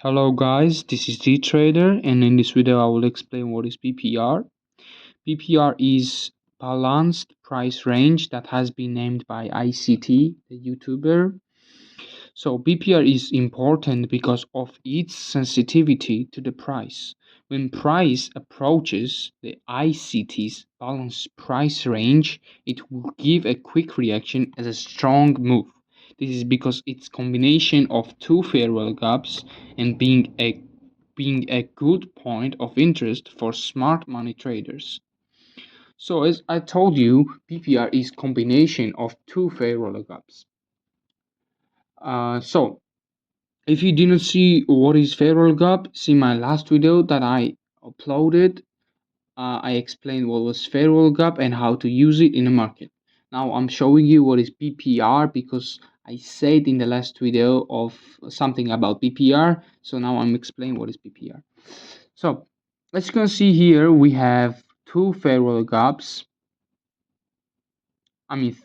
Hello guys, this is DTrader, and in this video I will explain what is BPR. BPR is balanced price range that has been named by ICT, the YouTuber. So BPR is important because of its sensitivity to the price. When price approaches the ICT's balanced price range, it will give a quick reaction as a strong move. This is because its combination of two fair value gaps and being a good point of interest for smart money traders. So as I told you, BPR is combination of two fair value gaps. So if you didn't see what is fair value gap, see my last video that I uploaded. I explained what was fair value gap and how to use it in the market. Now I'm showing you what is BPR because I said in the last video of something about BPR. So now I'm explaining what is BPR. So as you can see here, we have two fair value gaps.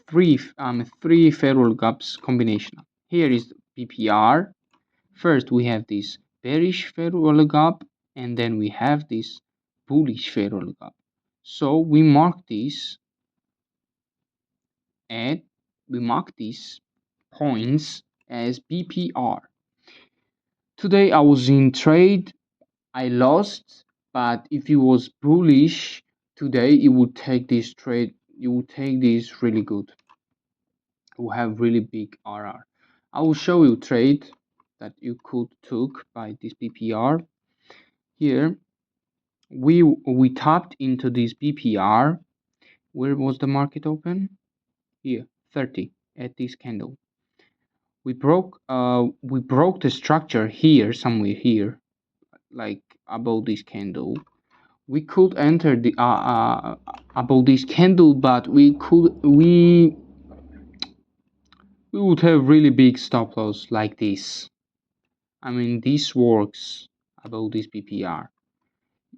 Three fair value gaps combination. Here is BPR. First, we have this bearish fair value gap, and then we have this bullish fair value gap. So we mark these points as BPR. Today I was in trade, I lost, but if it was bullish today, it would take this trade. You would take this really good. It will have really big RR. I will show you trade that you could took by this BPR. Here we tapped into this BPR. Where was the market open? Here, 30 at this candle. We broke the structure here, somewhere here, like above this candle. We could enter the above this candle, but we would have really big stop loss like this. I mean, this works above this BPR.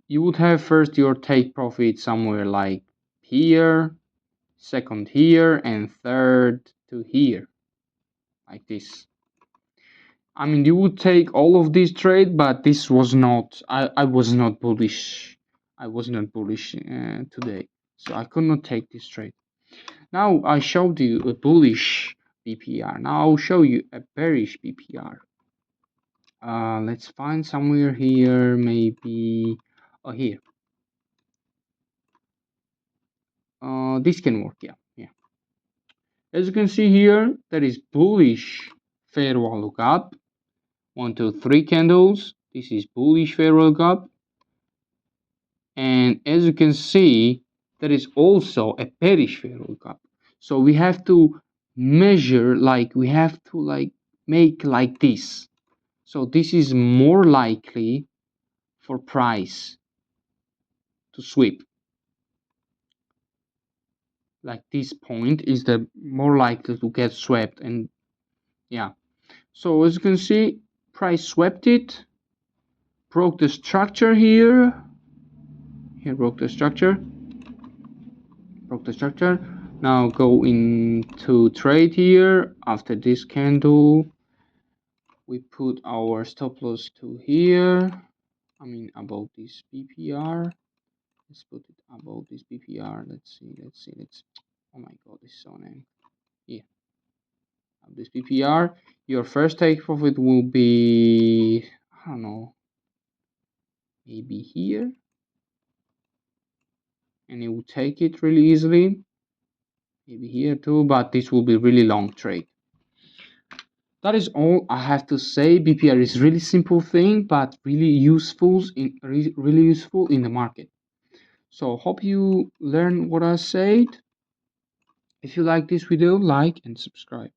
You would have first your take profit somewhere like here, second here, and third to here, like this. I mean, you would take all of this trade, but this was not, I was not bullish. I was not bullish today, so I could not take this trade. Now I showed you a bullish BPR. Now I'll show you a bearish BPR. Let's find somewhere here, maybe here. This can work, yeah. As you can see here, there is bullish fair value gap. 1, 2, 3 candles. This is bullish fair value gap. And as you can see, there is also a bearish fair value gap. So we have to measure, we have to make like this. So this is more likely for price to sweep. Like this point is the more likely to get swept, and yeah. So as you can see, price swept it, broke the structure here. Here broke the structure. Now go into trade here. After this candle, we put our stop loss to here. I mean about this BPR. Let's put it about this BPR. Let's see. Oh my god, this is so annoying. Yeah. This BPR, your first take profit will be, I don't know, maybe here, and it will take it really easily. Maybe here too, but this will be really long trade. That is all I have to say. BPR is really simple thing, but really useful in the market. So hope you learn what I said. If you like this video, like and subscribe.